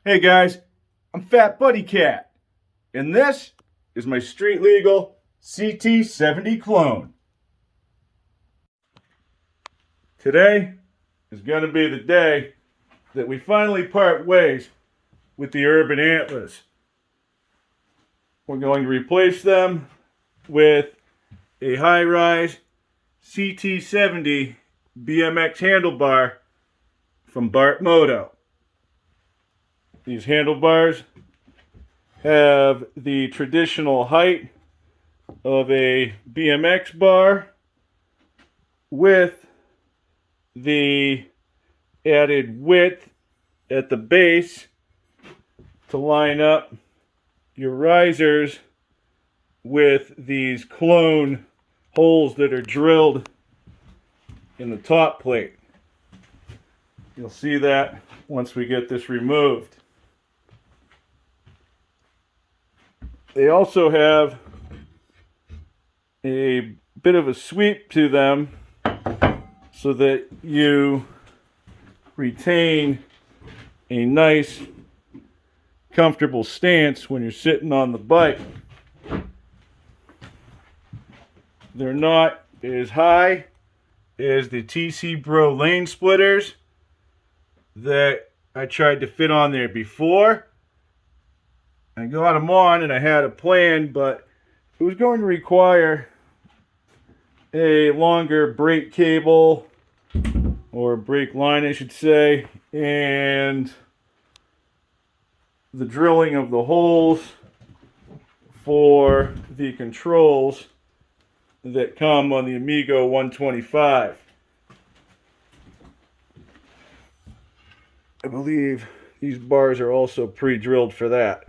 Hey guys, I'm FatBuddyCat, and this is my street legal CT70 clone. Today is going to be the day that we finally part ways with the urban antlers. We're going to replace them with a high-rise CT70 BMX handlebar from Bart Moto. These handlebars have the traditional height of a BMX bar with the added width at the base to line up your risers with these clone holes that are drilled in the top plate. You'll see that once we get this removed. They also have a bit of a sweep to them so that you retain a nice, comfortable stance when you're sitting on the bike. They're not as high as the TC Bro lane splitters that I tried to fit on there before. I got them on and I had a plan, but it was going to require a longer brake cable, or brake line I should say, and the drilling of the holes for the controls that come on the Amigo 125. I believe these bars are also pre-drilled for that.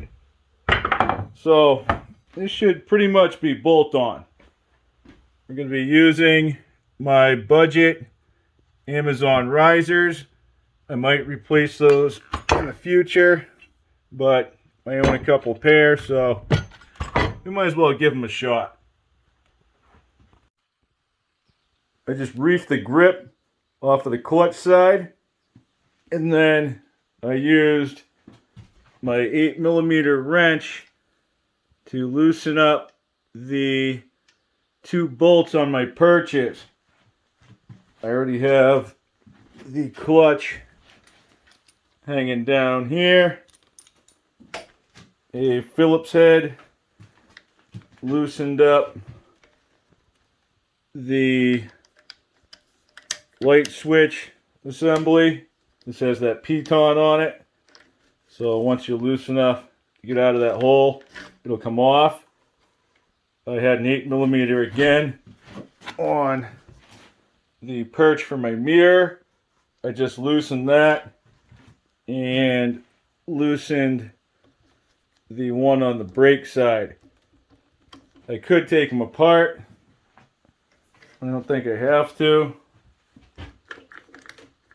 So this should pretty much be bolt-on. We're going to be using my budget Amazon risers. I might replace those in the future, but I own a couple pairs, so we might as well give them a shot. I just reefed the grip off of the clutch side, and then I used my 8mm wrench to loosen up the two bolts on my purchase. I already have the clutch hanging down here. A Phillips head loosened up the light switch assembly. This has that piton on it. So once you loosen enough to get out of that hole, it'll come off. I had an 8mm again on the perch for my mirror. I just loosened that and loosened the one on the brake side. I could take them apart. I don't think I have to.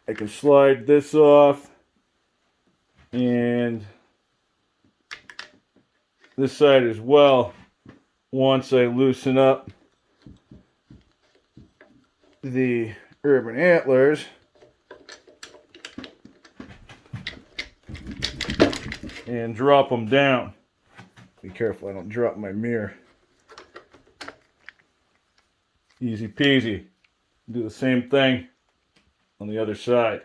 I can slide this off and this side as well once I loosen up the urban antlers. And drop them down. Be careful I don't drop my mirror. Easy peasy. Do the same thing on the other side.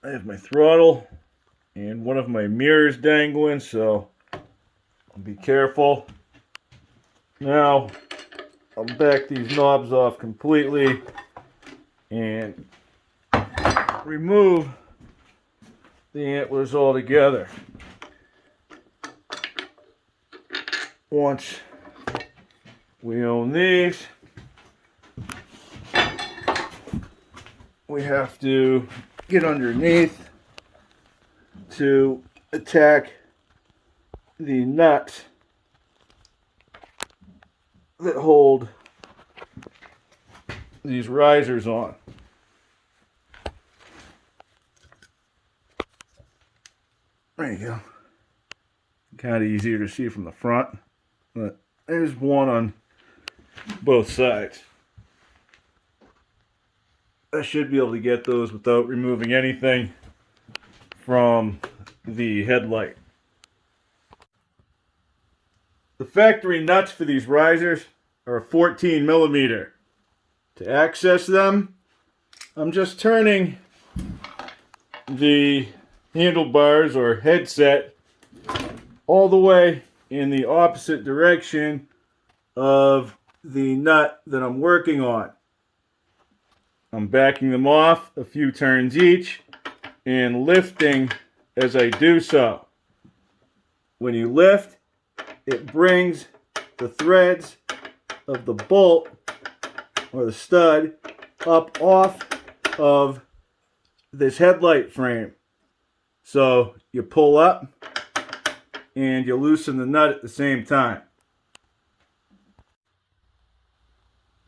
I have my throttle and one of my mirrors dangling, so I'll be careful. Now I'll back these knobs off completely and remove the antlers altogether. Once we own these, we have to get underneath to attack the nuts that hold these risers on. There you go. Kind of easier to see from the front, but there's one on both sides. I should be able to get those without removing anything from the headlight. The factory nuts for these risers are 14 millimeter. To access them, I'm just turning the handlebars or headset all the way in the opposite direction of the nut that I'm working on. I'm backing them off a few turns each and lifting as I do so. When you lift, it brings the threads of the bolt or the stud up off of this headlight frame. So you pull up and you loosen the nut at the same time.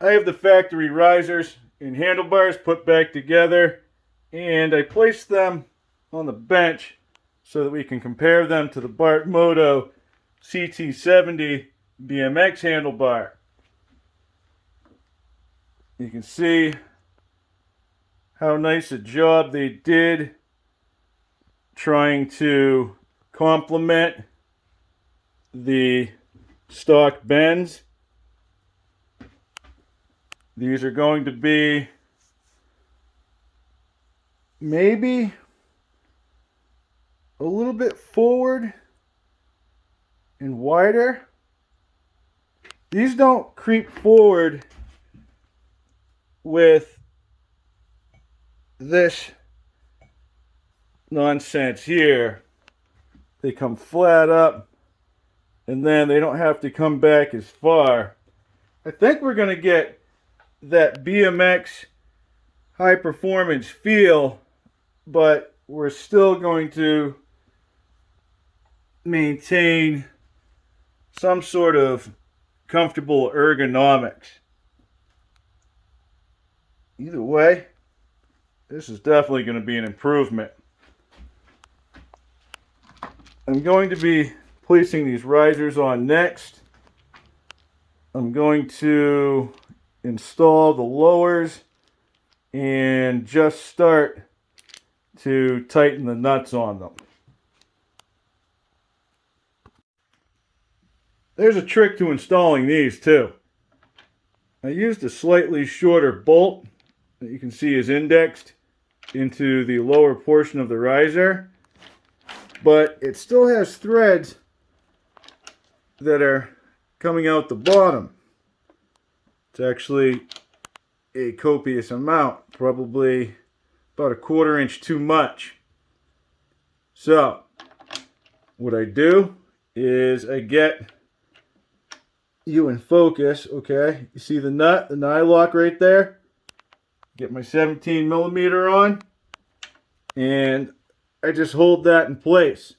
I have the factory risers and handlebars put back together, and I placed them on the bench so that we can compare them to the Bart Moto CT70 BMX handlebar. You can see how nice a job they did trying to complement the stock bends. These are going to be maybe a little bit forward and wider. These don't creep forward with this nonsense here. They come flat up and then they don't have to come back as far. I think we're going to get that BMX high performance feel, but we're still going to maintain some sort of comfortable ergonomics. Either way, this is definitely going to be an improvement. I'm going to be placing these risers on next. I'm going to install the lowers and just start to tighten the nuts on them. There's a trick to installing these too. I used a slightly shorter bolt that you can see is indexed into the lower portion of the riser, but it still has threads that are coming out the bottom. It's actually a copious amount, probably about a 1/4 inch too much. So what I do is I get you in focus, okay? You see the nut, the nylock right there? Get my 17 millimeter on, and I just hold that in place.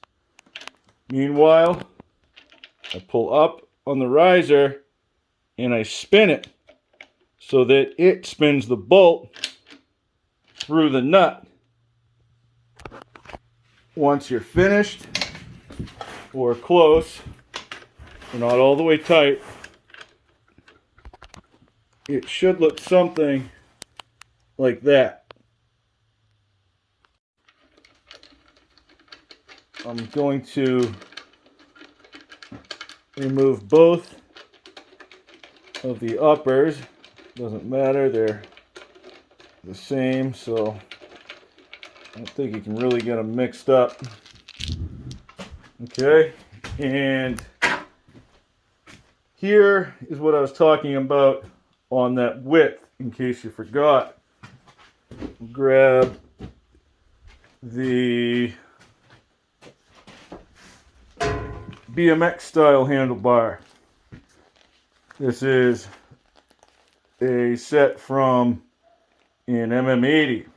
Meanwhile, I pull up on the riser and I spin it so that it spins the bolt through the nut. Once you're finished or close, we're not all the way tight, it should look something like that. I'm going to remove both of the uppers. Doesn't matter, they're the same, so I don't think you can really get them mixed up. Okay, and here is what I was talking about on that width, in case you forgot. Grab the BMX style handlebar. This is a set from an MM80.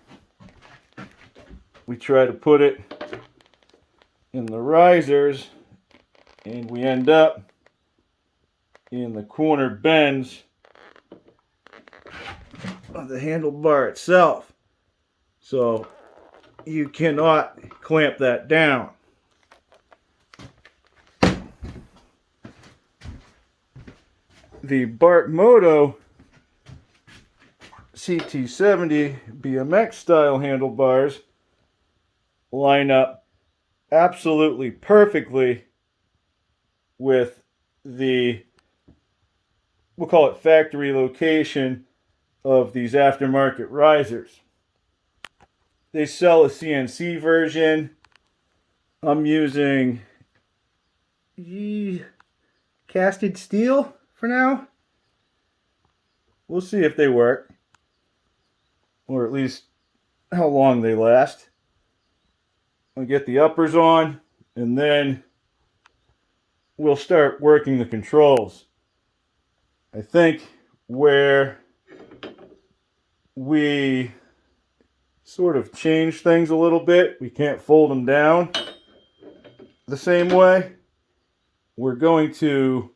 We try to put it in the risers and we end up in the corner bends of the handlebar itself. So you cannot clamp that down. The Bart Moto CT70 BMX style handlebars line up absolutely perfectly with the, we'll call it factory location of these aftermarket risers. They sell a CNC version. I'm using casted steel for now. We'll see if they work, or at least how long they last. I'll get the uppers on, and then we'll start working the controls. I think where we sort of change things a little bit, we can't fold them down the same way. We're going to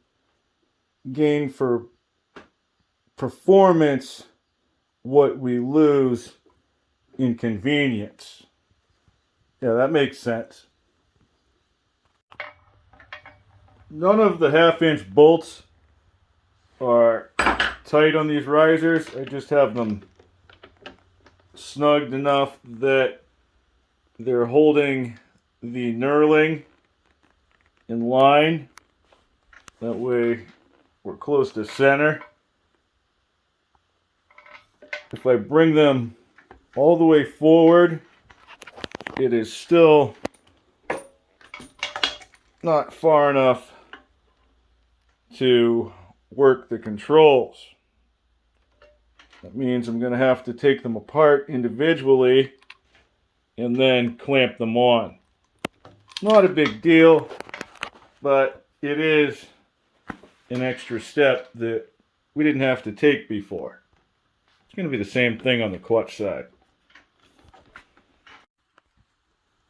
gain for performance what we lose in convenience. Yeah, that makes sense. None of the 1/2-inch bolts are tight on these risers. I just have them snugged enough that they're holding the knurling in line. That way we're close to center. If I bring them all the way forward, it is still not far enough to work the controls. That means I'm going to have to take them apart individually and then clamp them on. Not a big deal, but it is an extra step that we didn't have to take before. It's going to be the same thing on the clutch side.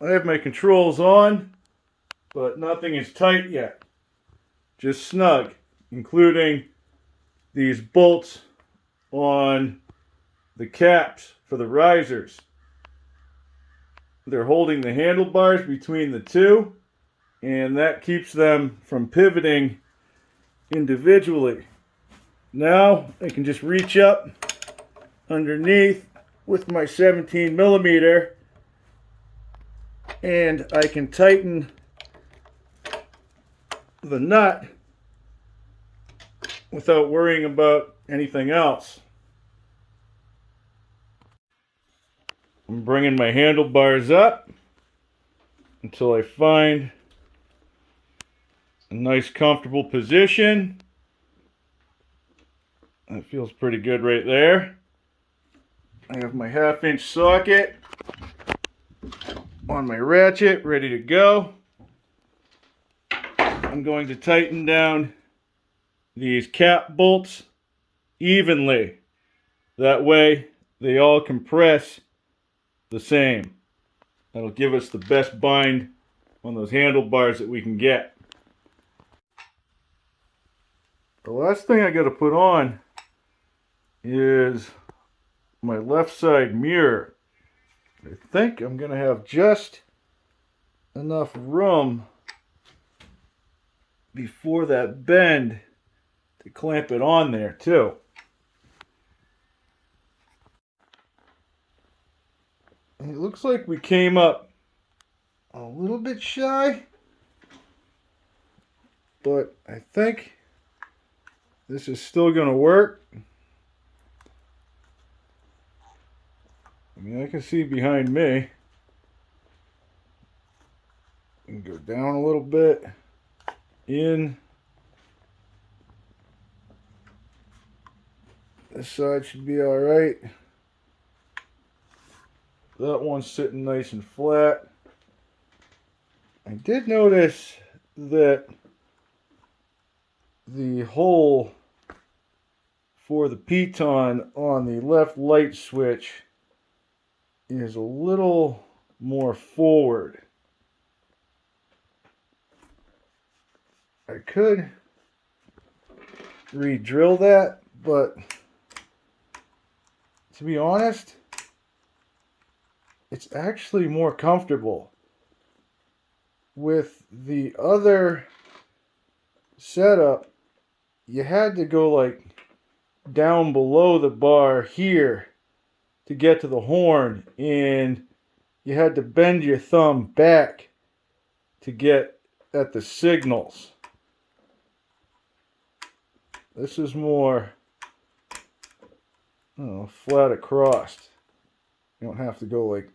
I have my controls on, but nothing is tight yet. Just snug, including these bolts on the caps for the risers. They're holding the handlebars between the two, and that keeps them from pivoting individually. Now I can just reach up underneath with my 17mm and I can tighten the nut without worrying about anything else. I'm bringing my handlebars up until I find a nice comfortable position. That feels pretty good right there. I have my 1/2-inch socket on my ratchet ready to go. I'm going to tighten down these cap bolts evenly. That way they all compress the same. That'll give us the best bind on those handlebars that we can get. The last thing I got to put on is my left side mirror. I think I'm going to have just enough room before that bend to clamp it on there too. And it looks like we came up a little bit shy, but I think this is still going to work. I mean, I can see behind me. And go down a little bit, in. This side should be all right. That one's sitting nice and flat. I did notice that the hole for the piton on the left light switch is a little more forward. I could re-drill that, but to be honest, it's actually more comfortable. With the other setup, you had to go like down below the bar here to get to the horn, and you had to bend your thumb back to get at the signals. This is more, I don't know, flat across. You don't have to go like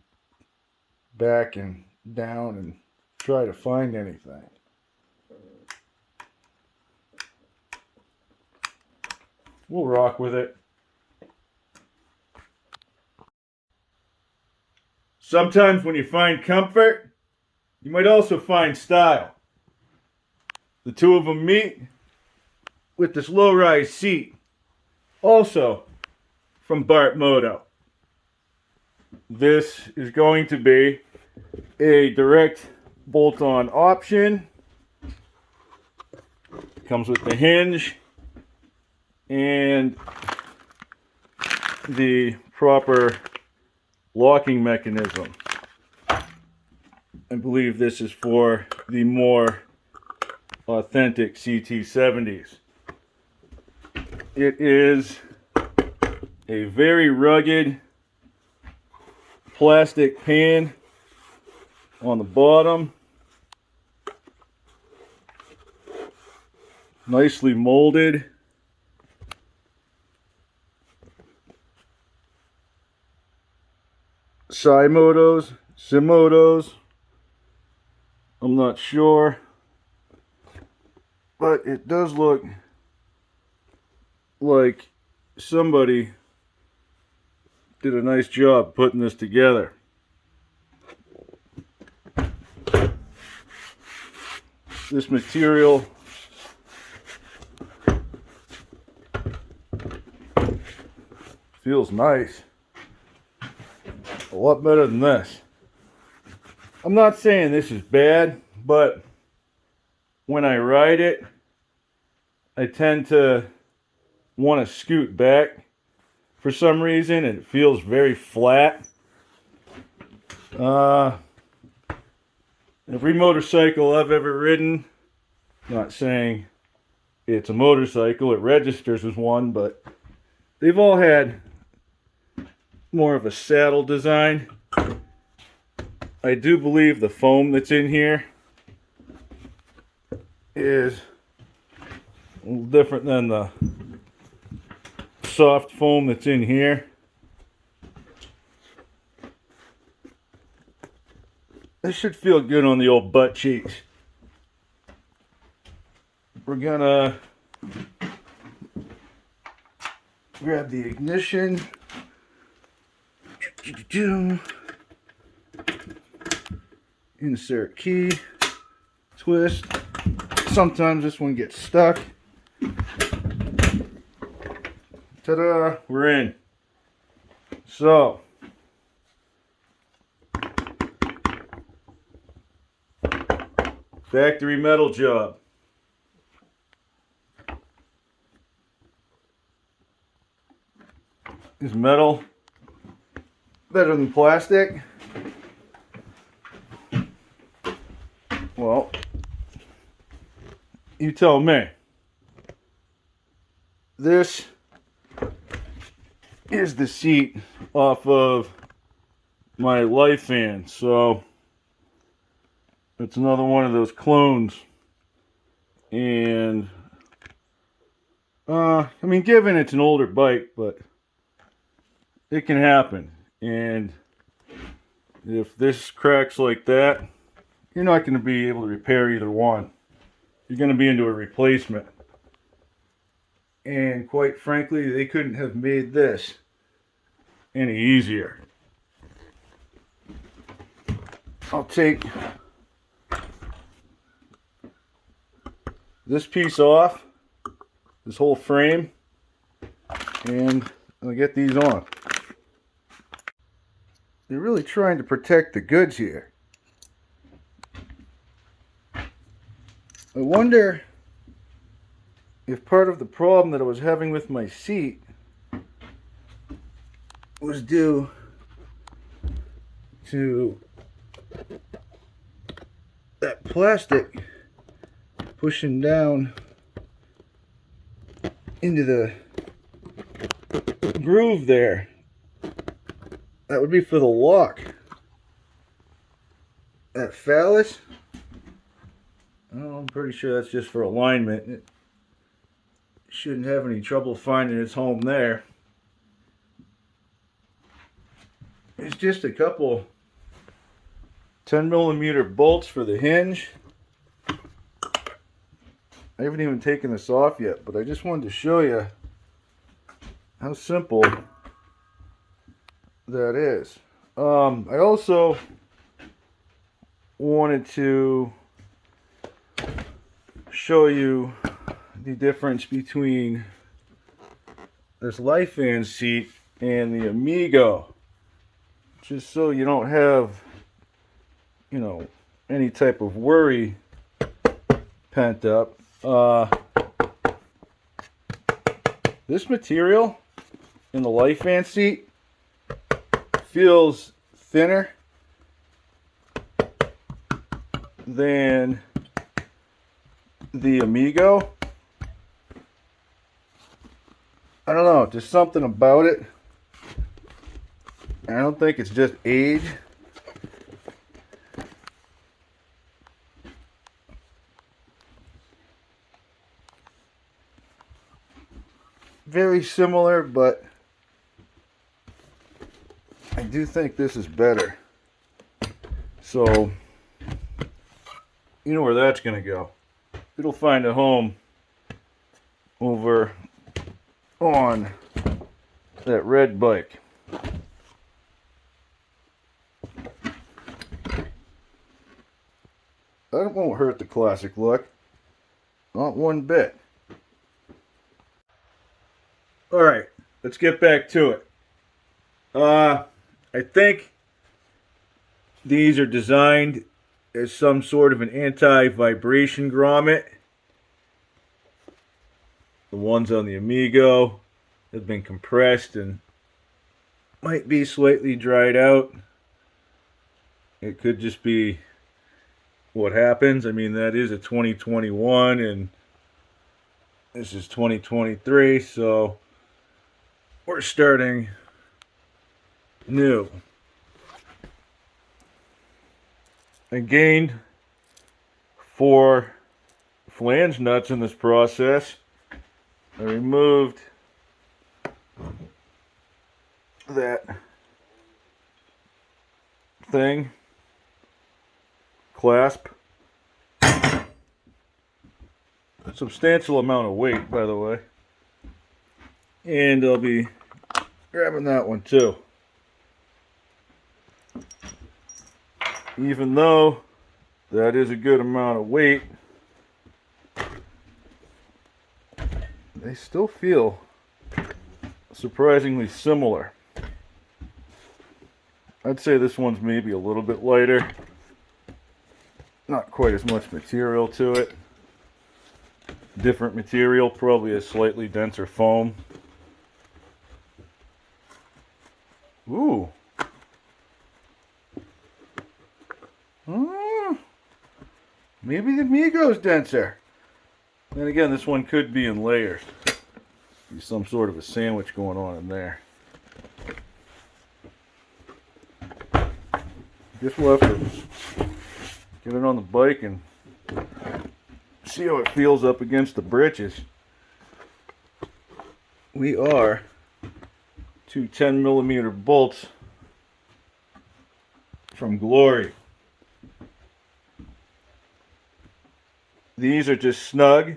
back and down and try to find anything. We'll rock with it. Sometimes when you find comfort, you might also find style. The two of them meet with this low-rise seat, also from Bart Moto. This is going to be a direct bolt-on option. Comes with the hinge and the proper locking mechanism. I believe this is for the more authentic CT70s. It is a very rugged plastic pan on the bottom, nicely molded. Simotos, I'm not sure, but it does look like somebody did a nice job putting this together. This material feels nice. A lot better than this. I'm not saying this is bad, but when I ride it, I tend to want to scoot back for some reason, and it feels very flat. Every motorcycle I've ever ridden, not saying it's a motorcycle, it registers as one, but they've all had more of a saddle design. I do believe the foam that's in here is a little different than the soft foam that's in here. This should feel good on the old butt cheeks. We're gonna grab the ignition. Insert key, twist. Sometimes this one gets stuck. Ta-da, we're in. So, factory metal job. Is metal better than plastic? Well, you tell me. This is the seat off of my Life Fan, so it's another one of those clones. And I mean, given it's an older bike, but it can happen. And if this cracks like that, you're not going to be able to repair either one. You're going to be into a replacement. And quite frankly, they couldn't have made this any easier. I'll take this piece off, this whole frame, and I'll get these on. They're really trying to protect the goods here. I wonder if part of the problem that I was having with my seat was due to that plastic pushing down into the groove there. That would be for the lock. that phallus, I'm pretty sure that's just for alignment. It shouldn't have any trouble finding its home there. It's just a couple 10mm bolts for the hinge. I haven't even taken this off yet, but I just wanted to show you how simple that is. I also wanted to show you the difference between this Lifan seat and the Amigo, just so you don't have, you know, any type of worry pent up. This material in the Lifan seat feels thinner than the Amigo. I don't know, just something about it. I don't think it's just age. Very similar, but I do think this is better. So, you know where that's going to go. It'll find a home over on that red bike. That won't hurt the classic look. Not one bit. Alright, let's get back to it. I think these are designed as some sort of an anti-vibration grommet. The ones on the Amigo have been compressed and might be slightly dried out. It could just be what happens. I mean, that is a 2021 and this is 2023, so we're starting new. I gained 4 flange nuts in this process. I removed that thing, clasp. A substantial amount of weight, by the way. And I'll be grabbing that one too. Even though that is a good amount of weight, they still feel surprisingly similar. I'd say this one's maybe a little bit lighter. Not quite as much material to it. Different material, probably a slightly denser foam. Ooh. Maybe the Amigo's denser. Then again, this one could be in layers. Be some sort of a sandwich going on in there. Guess we'll have to get it on the bike and see how it feels up against the britches. We are 2 10mm bolts from Glory. These are just snug.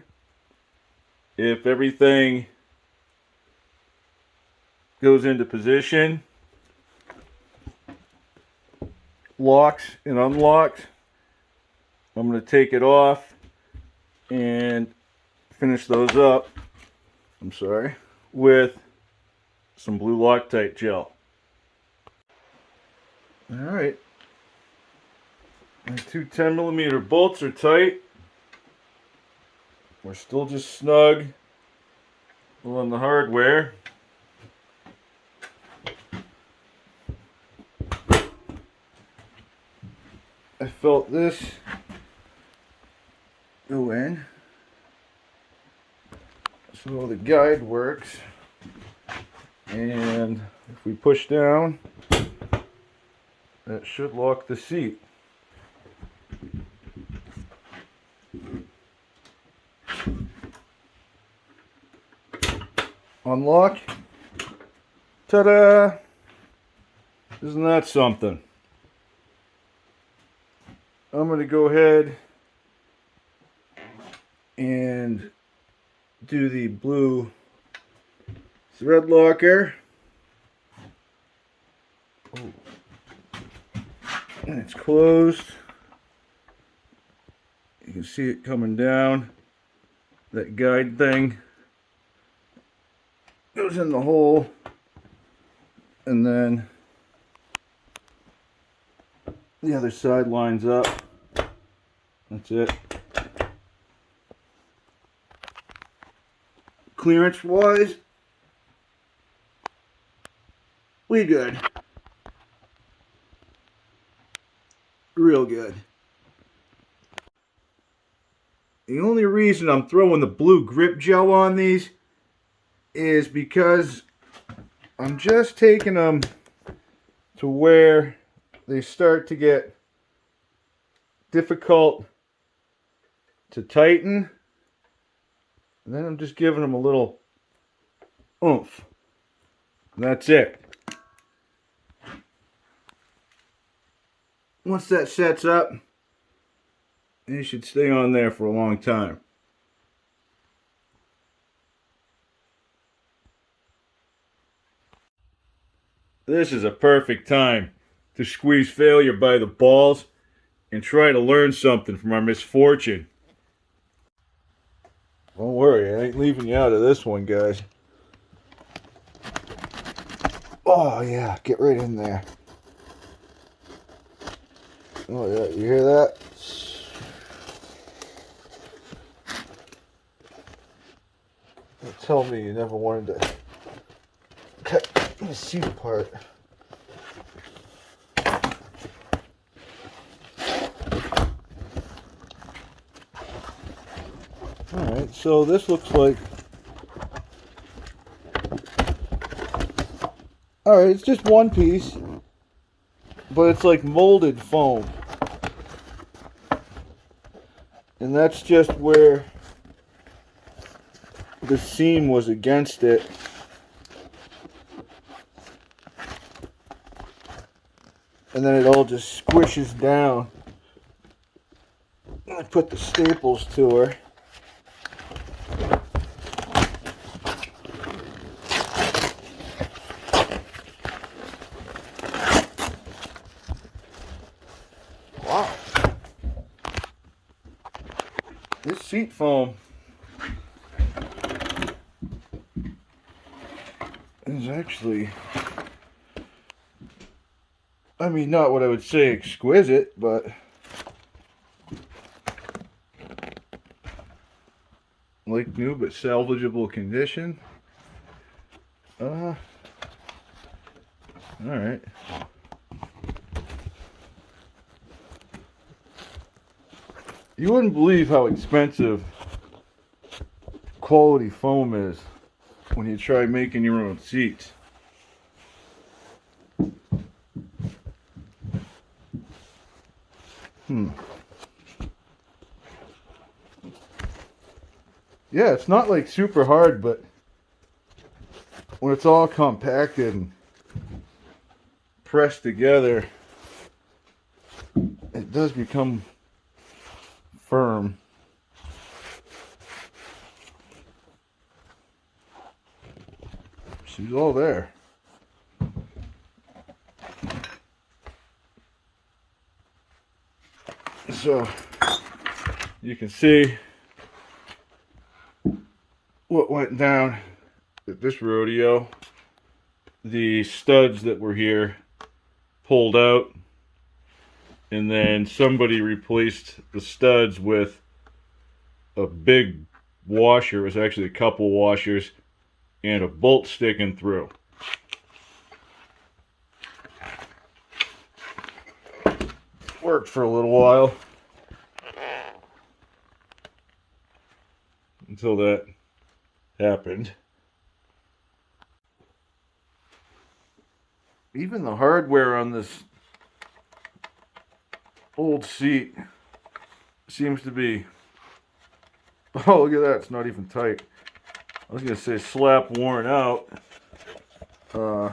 If everything goes into position, locks and unlocks, I'm going to take it off and finish those up, with some blue Loctite gel. Alright, my 2 10mm bolts are tight. We're still just snug on the hardware. I felt this go in. So the guide works. And if we push down, that should lock the seat. unlock. Ta-da! Isn't that something? I'm going to go ahead and do the blue thread locker. Oh. And it's closed. You can see it coming down. That guide thing goes in the hole, and then the other side lines up. That's it. Clearance wise, we good. Real good. The only reason I'm throwing the blue grip gel on these is because I'm just taking them to where they start to get difficult to tighten. And then I'm just giving them a little oomph. And that's it. Once that sets up, you should stay on there for a long time. This is a perfect time to squeeze failure by the balls and try to learn something from our misfortune. Don't worry, I ain't leaving you out of this one, guys. Oh yeah, get right in there. Oh yeah, you hear that? Tell me you never wanted to cut the seat apart. Alright, so this looks like... Alright, it's just one piece, but it's like molded foam. And that's just where the seam was against it. And then it all just squishes down. I put the staples to her. Wow. This seat foam is actually, I mean, not what I would say exquisite, but like new but salvageable condition. Alright. You wouldn't believe how expensive quality foam is when you try making your own seats. Yeah, it's not like super hard, but when it's all compacted and pressed together, it does become firm. She's all there. So you can see what went down at this rodeo. The studs that were here pulled out, and then somebody replaced the studs with a big washer. It was actually a couple washers and a bolt sticking through. Worked for a little while until that happened. Even the hardware on this old seat seems to be, oh look at that, it's not even tight. I was gonna say slap worn out. Look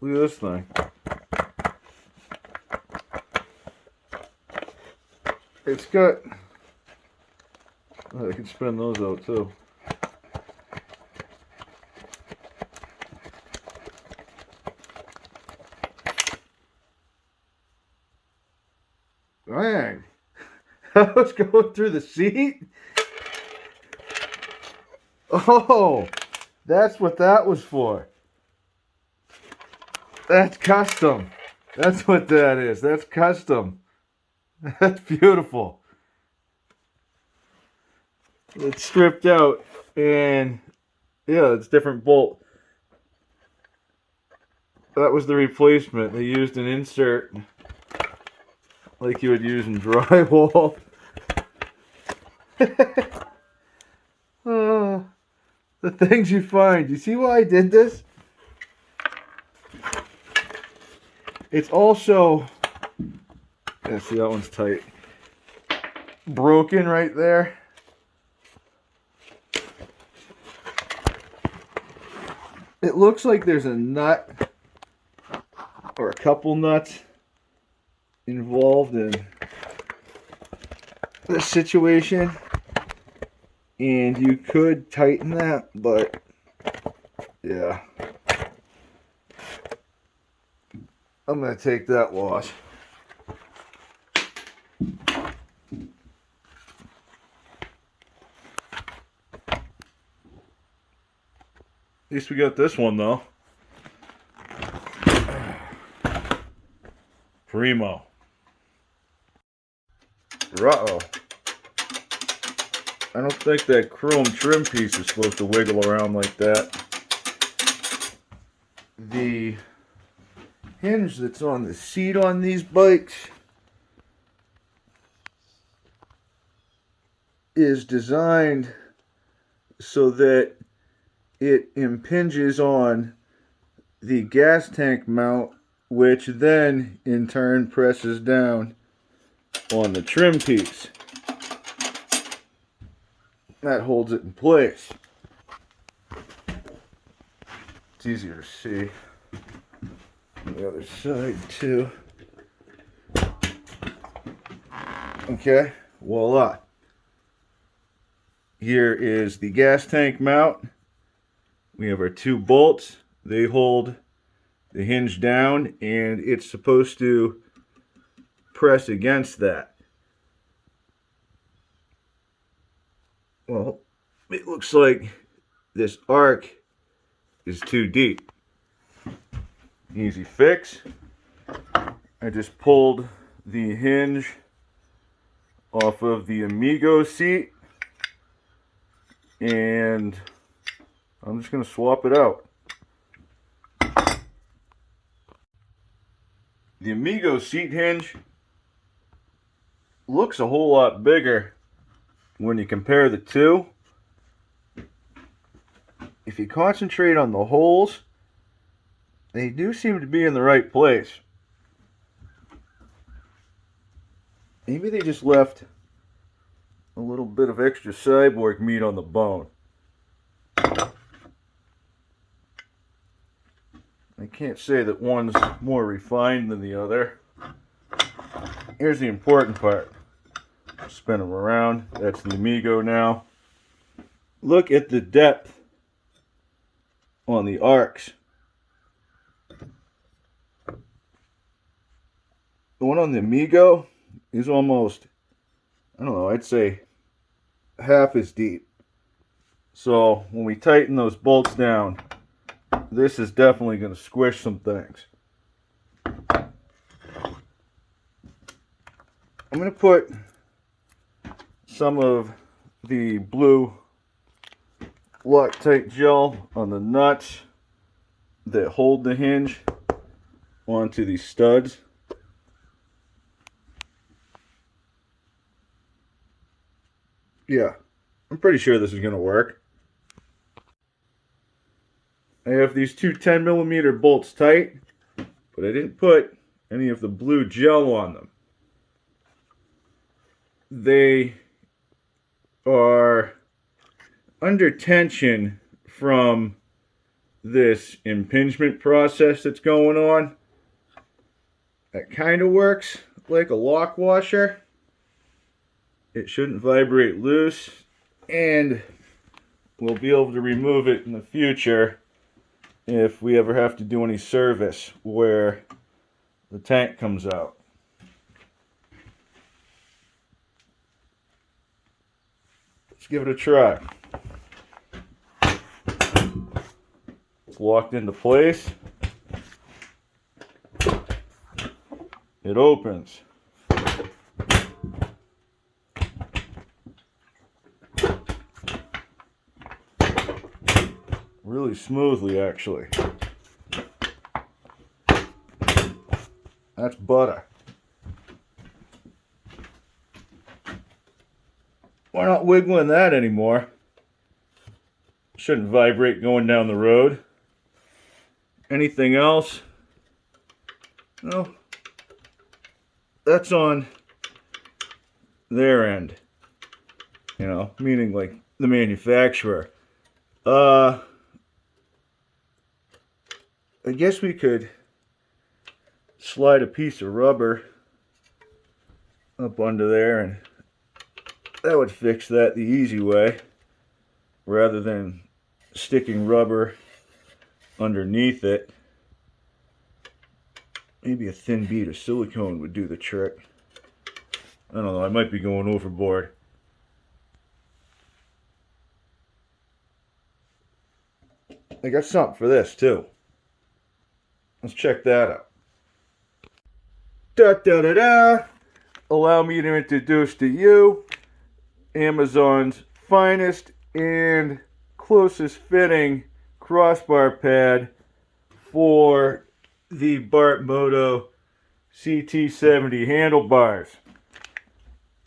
at this thing. It's got, oh, I can spin those out too. Dang. I was going through the seat. Oh, that's what that was for. That's custom. That's what that is. That's custom. That's beautiful. It's stripped out, and yeah, it's different bolt. That was the replacement. They used an insert like you would use in drywall. Oh, the things you find. You see why I did this? It's also, yeah, see that one's tight. Broken right there. It looks like there's a nut or a couple nuts involved in this situation, and you could tighten that, but yeah, I'm gonna take that loss. At least we got this one though. Primo. Uh-oh. I don't think that chrome trim piece is supposed to wiggle around like that. The hinge that's on the seat on these bikes is designed so that it impinges on the gas tank mount, which then in turn presses down on the trim piece. That holds it in place. It's easier to see on the other side too. Okay, voila. Here is the gas tank mount. We have our two bolts. They hold the hinge down, and it's supposed to press against that. Well, it looks like this arc is too deep. Easy fix. I just pulled the hinge off of the Amigo seat, and I'm just going to swap it out. The Amigo seat hinge looks a whole lot bigger when you compare the two. If you concentrate on the holes, they do seem to be in the right place. Maybe they just left a little bit of extra cyborg meat on the bone. I can't say that one's more refined than the other. Here's the important part. Spin them around. That's the Amigo now. Look at the depth on the arcs. The one on the Amigo is almost, I don't know, I'd say half as deep. So when we tighten those bolts down, this is definitely going to squish some things. I'm going to put some of the blue Loctite gel on the nuts that hold the hinge onto these studs. Yeah, I'm pretty sure this is going to work. I have these two 10mm bolts tight, but I didn't put any of the blue gel on them. They are under tension from this impingement process that's going on. That kind of works like a lock washer. It shouldn't vibrate loose, and we'll be able to remove it in the future if we ever have to do any service where the tank comes out. Let's give it a try. It's locked into place. It opens. Really smoothly, actually. That's butter. We're not wiggling that anymore. Shouldn't vibrate going down the road. Anything else? No. That's on their end. You know, meaning like the manufacturer. I guess we could slide a piece of rubber up under there, and that would fix that the easy way, rather than sticking rubber underneath it. Maybe a thin bead of silicone would do the trick. I don't know, I might be going overboard. I got something for this too. Let's check that out. Da da da da! Allow me to introduce to you Amazon's finest and closest fitting crossbar pad for the Bart Moto CT70 handlebars.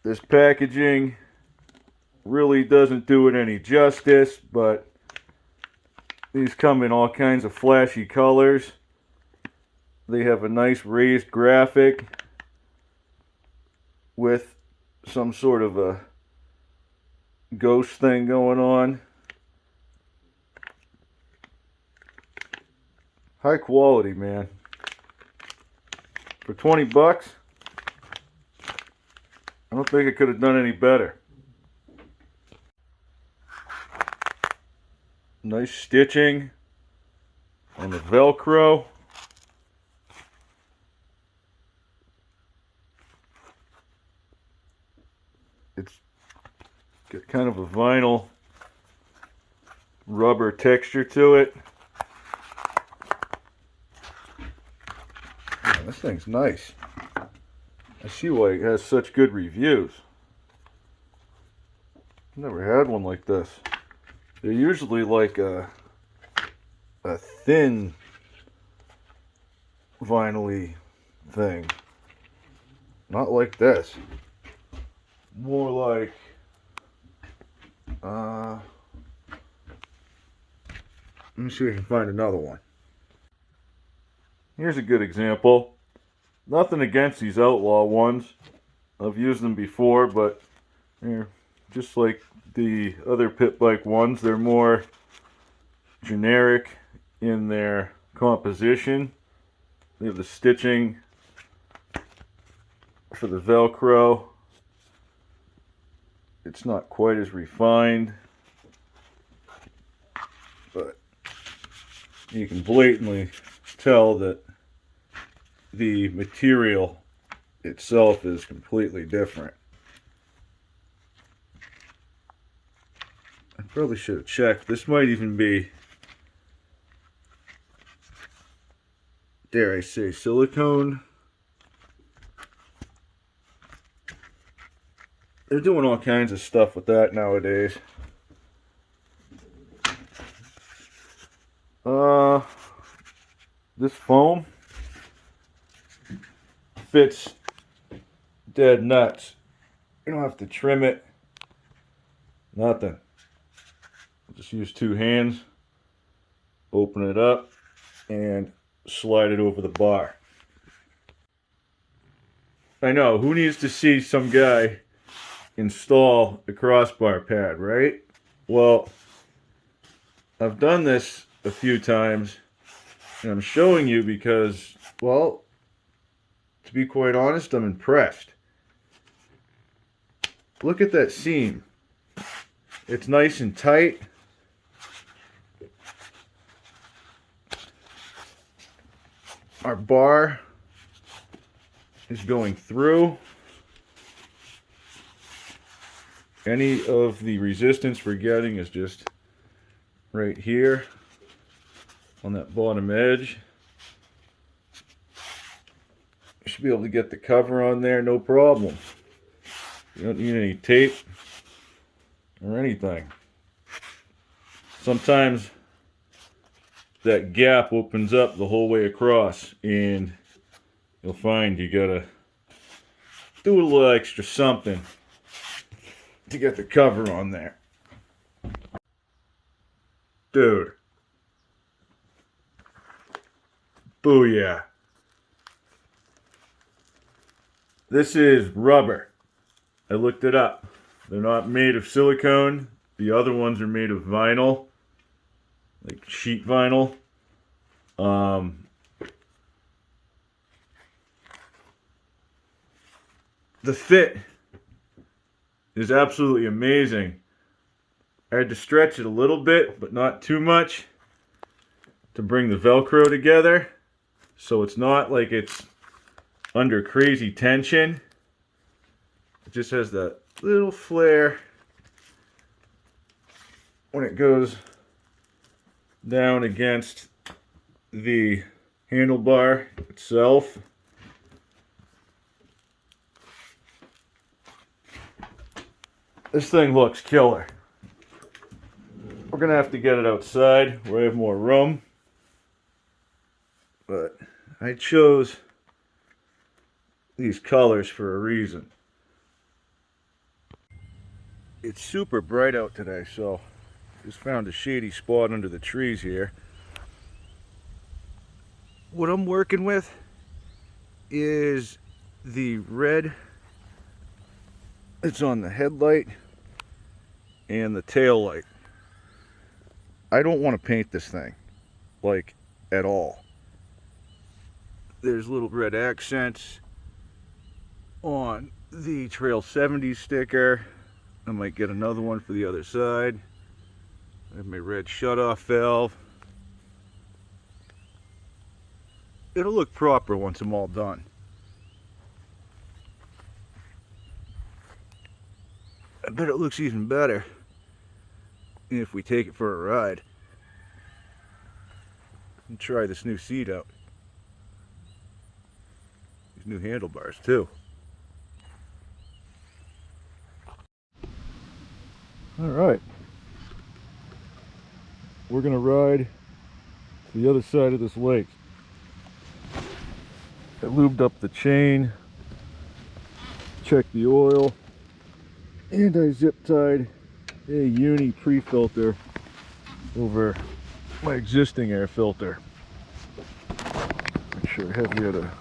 This packaging really doesn't do it any justice, but these come in all kinds of flashy colors. They have a nice raised graphic with some sort of a ghost thing going on. High quality, man. For 20 bucks, I don't think I could have done any better. Nice stitching on the Velcro. It's got kind of a vinyl rubber texture to it. Man, this thing's nice. I see why it has such good reviews. Never had one like this. They're usually like a thin vinyl-y thing. Not like this. More like let me see if I can find another one. Here's a good example. Nothing against these outlaw ones. I've used them before, but they're just like the other pit bike ones. They're more generic in their composition. They have the stitching for the Velcro. It's not quite as refined, but you can blatantly tell that the material itself is completely different. I probably should have checked. This might even be, dare I say, silicone. They're doing all kinds of stuff with that nowadays. This foam fits dead nuts. You don't have to trim it. Nothing. Just use two hands, open it up, and slide it over the bar. I know, who needs to see some guy install a crossbar pad, right? Well, I've done this a few times, and I'm showing you because, well, to be quite honest, I'm impressed. Look at that seam. It's nice and tight. Our bar is going through. Any of the resistance we're getting is just right here on that bottom edge. You should be able to get the cover on there, no problem. You don't need any tape or anything. Sometimes that gap opens up the whole way across, and you'll find you gotta do a little extra something to get the cover on there. Dude. Booyah. This is rubber. I looked it up. They're not made of silicone. The other ones are made of vinyl, like sheet vinyl. The fit is absolutely amazing. I had to stretch it a little bit, but not too much, to bring the Velcro together, so it's not like it's under crazy tension. It just has that little flare when it goes down against the handlebar itself. This thing looks killer. We're gonna have to get it outside where I have more room, but I chose these colors for a reason. It's super bright out today, so just found a shady spot under the trees here. What I'm working with is the red that's on the headlight and the tail light. I don't want to paint this thing, like, at all. There's little red accents on the Trail 70 sticker. I might get another one for the other side. I have my red shutoff valve. It'll look proper once I'm all done. I bet it looks even better if we take it for a ride and try this new seat out. These new handlebars too. All right, we're gonna ride to the other side of this lake. I lubed up the chain, checked the oil, and I zip tied a uni pre-filter over my existing air filter. Make sure I have you at a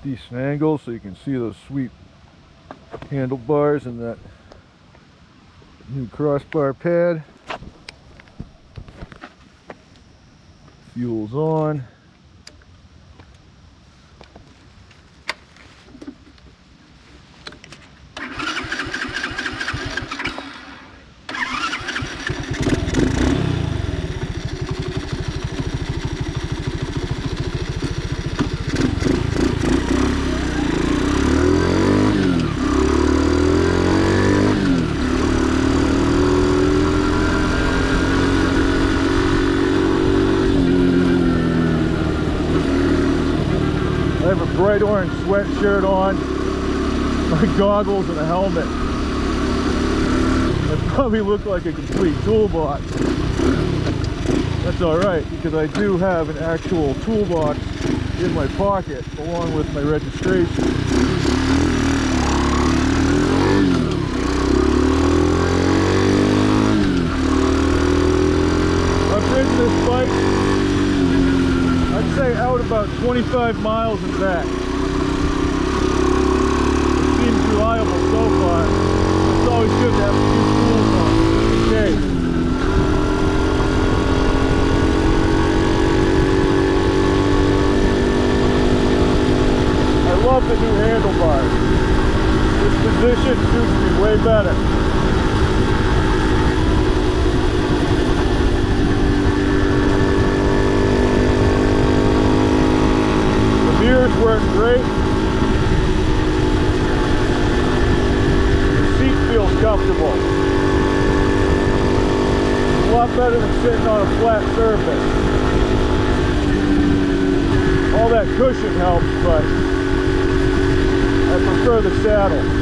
decent angle so you can see those sweet handlebars and that new crossbar pad. Fuel's on. I have a bright orange sweatshirt on, my goggles, and a helmet. I probably look like a complete toolbox. That's alright, because I do have an actual toolbox in my pocket along with my registration. I've ridden this bike, I'd say out about 25 miles and back. It seems reliable so far. It's always good to have a few tools on, just in case. position suits me way better. The mirrors work great. The seat feels comfortable. A lot better than sitting on a flat surface. All that cushion helps, but I prefer the saddle.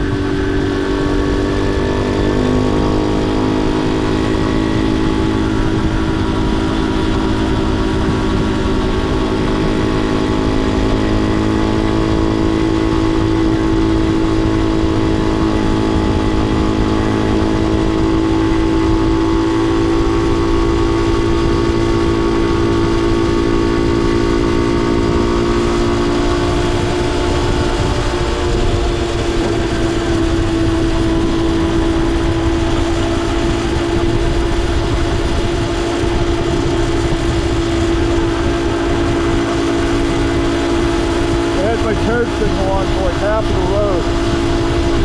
Turn signal on for like half of the road. I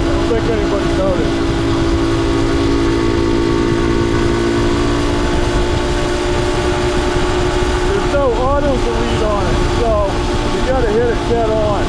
don't think anybody noticed. There's no auto delete on it, so you gotta hit it dead on.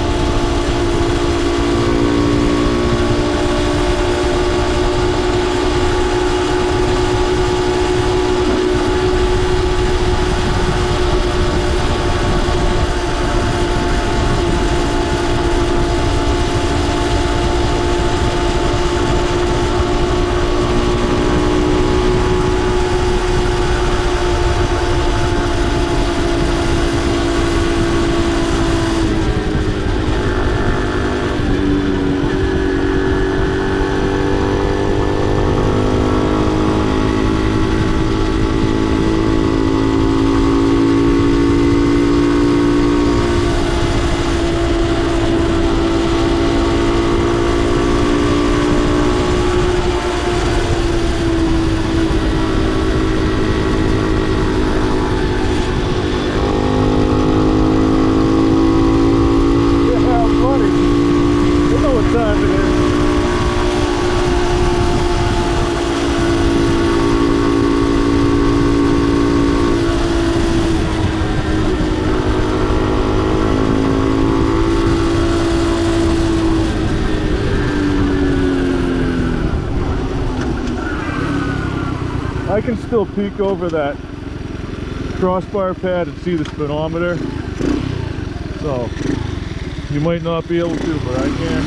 I can still peek over that crossbar pad and see the speedometer, so you might not be able to, but I can.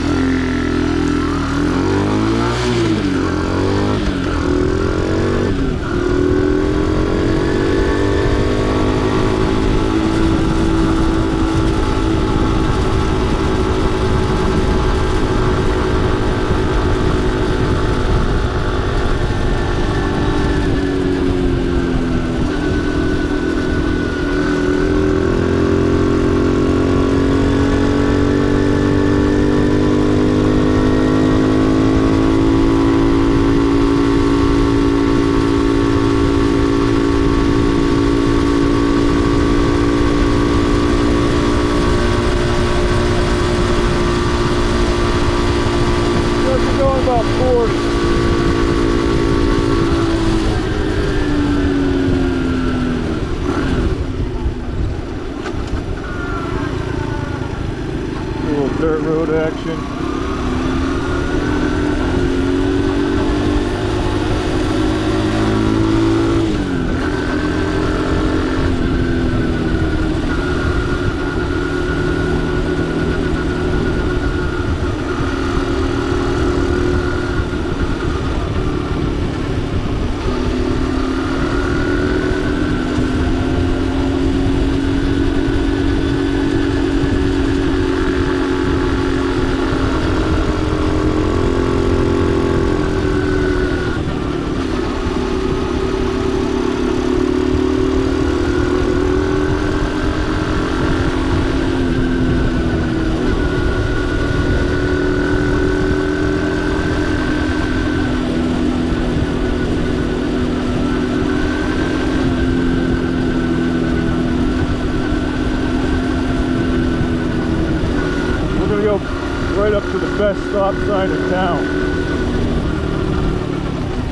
best stop sign in town.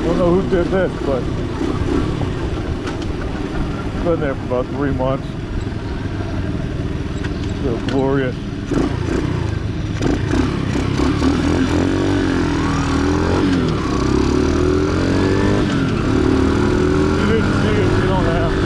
Don't know who did this, but it's been there for about 3 months. So glorious. You didn't see it, you don't have to.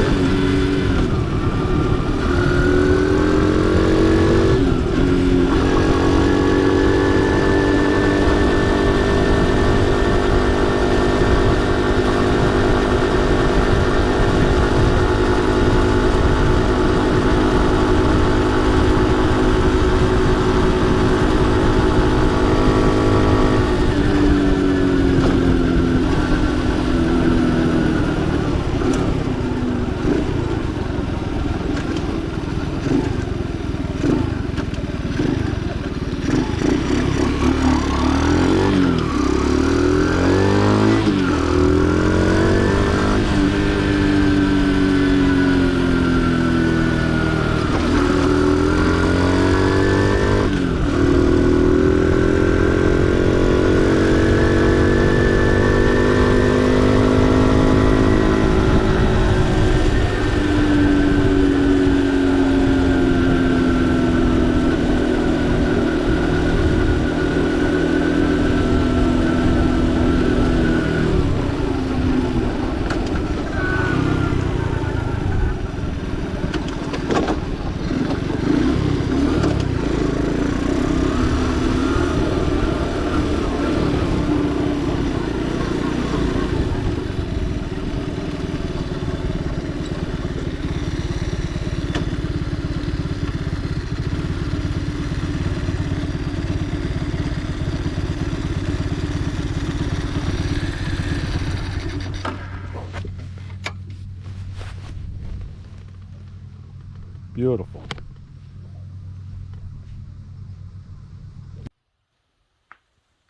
Beautiful.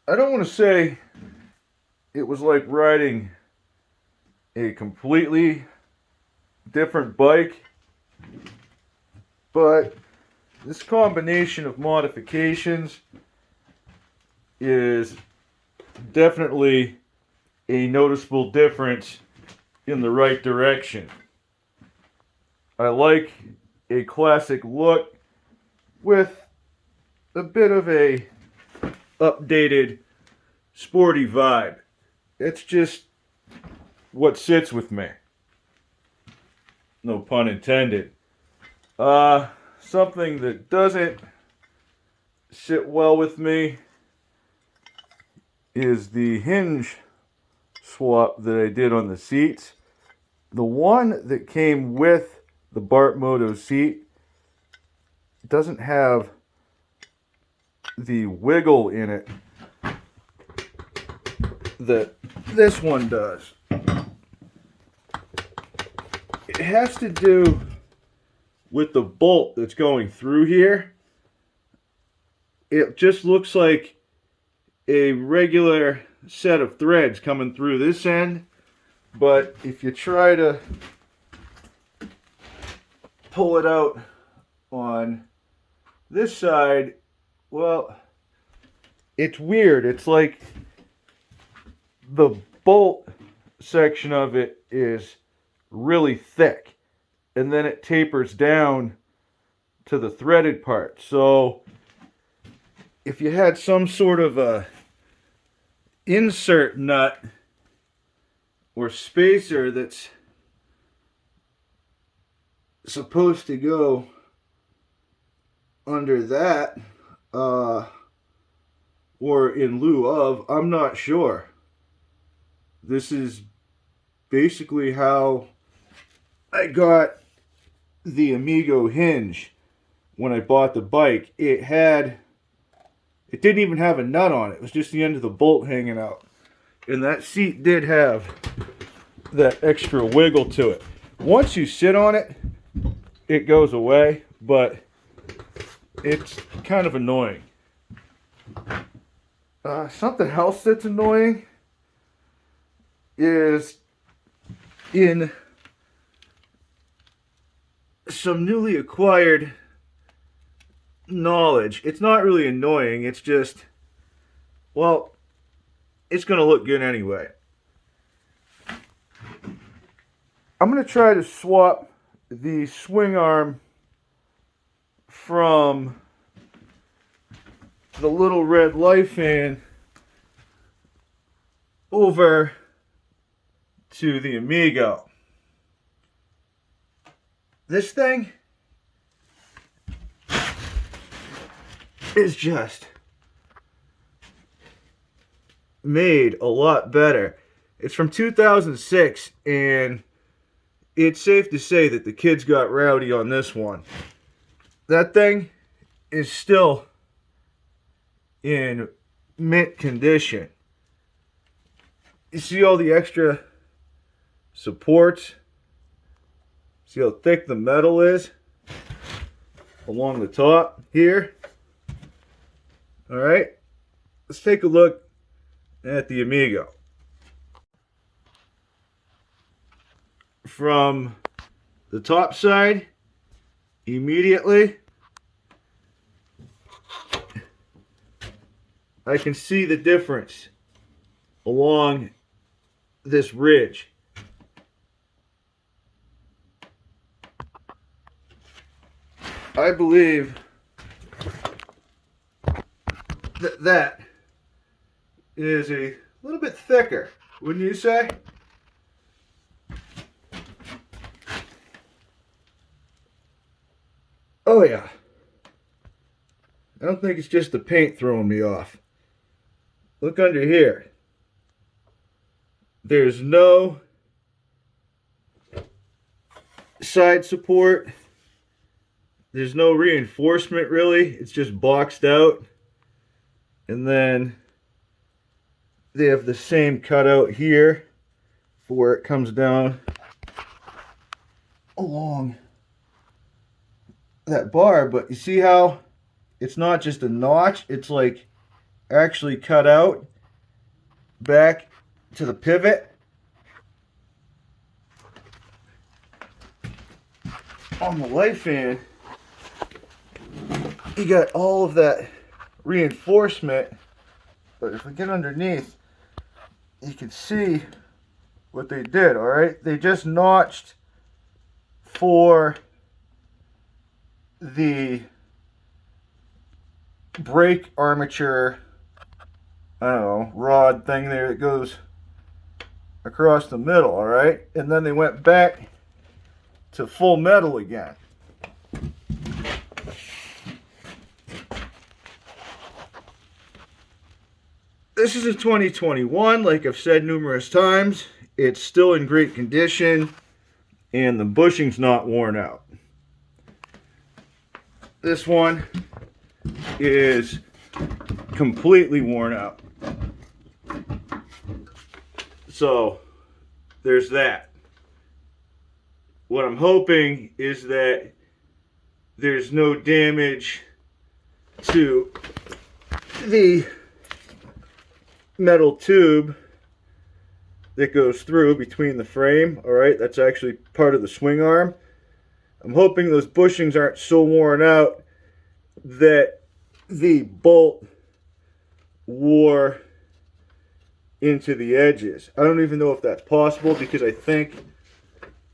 I don't want to say it was like riding a completely different bike, but this combination of modifications is definitely a noticeable difference in the right direction. I like a classic look with a bit of a updated sporty vibe. It's just what sits with me. No pun intended. Something that doesn't sit well with me is the hinge swap that I did on the seats. The one that came with the Bart Moto seat doesn't have the wiggle in it that this one does. It has to do with the bolt that's going through here. It just looks like a regular set of threads coming through this end, but if you try to pull it out on this side, well, it's weird. It's like the bolt section of it is really thick, and then it tapers down to the threaded part. So if you had some sort of a insert nut or spacer that's supposed to go under that, or in lieu of, I'm not sure. This is basically how I got the Amigo hinge when I bought the bike. It didn't even have a nut on it. It was just the end of the bolt hanging out. And that seat did have that extra wiggle to it. Once you sit on it, it goes away, but it's kind of annoying. Something else that's annoying is in some newly acquired knowledge. It's not really annoying, it's just well, it's going to look good anyway. I'm going to try to swap the swing arm from the little red light fan over to the Amigo. This thing is just made a lot better. It's from 2006, and it's safe to say that the kids got rowdy on this one. That thing is still in mint condition. You see all the extra supports? See how thick the metal is along the top here? Alright, let's take a look at the Amigo. From the top side, immediately, I can see the difference along this ridge. I believe that that is a little bit thicker, wouldn't you say? Oh yeah. I don't think it's just the paint throwing me off. Look under here. There's no side support. There's no reinforcement really. It's just boxed out. And then they have the same cutout here for where it comes down along that bar. But you see how it's not just a notch, it's like actually cut out back to the pivot. On the light fan, you got all of that reinforcement, but if we get underneath, you can see what they did. All right, they just notched for the brake armature, I don't know, rod thing there that goes across the middle. All right, and then they went back to full metal again. This is a 2021, like I've said numerous times. It's still in great condition, and the bushing's not worn out. This one is completely worn out. So, there's that. What I'm hoping is that there's no damage to the metal tube that goes through between the frame. All right, that's actually part of the swing arm. I'm hoping those bushings aren't so worn out that the bolt wore into the edges. I don't even know if that's possible, because I think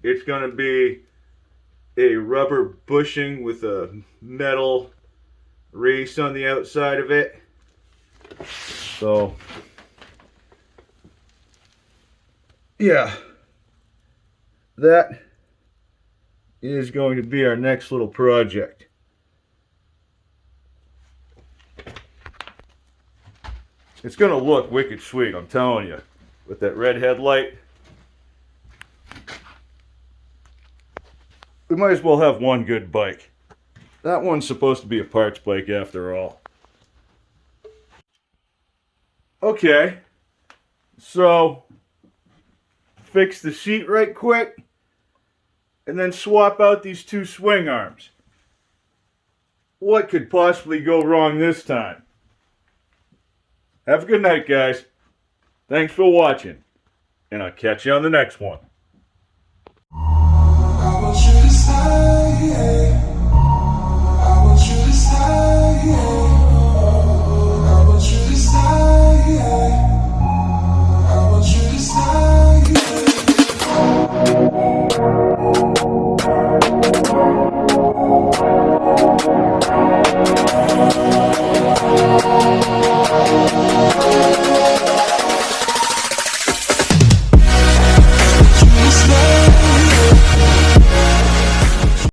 it's going to be a rubber bushing with a metal race on the outside of it. So yeah, that is going to be our next little project. It's going to look wicked sweet, I'm telling you, with that red headlight. We might as well have one good bike. That one's supposed to be a parts bike after all. Okay, so fix the seat right quick, and then swap out these two swing arms. What could possibly go wrong this time? Have a good night, guys. Thanks for watching, and I'll catch you on the next one. I want you to stay.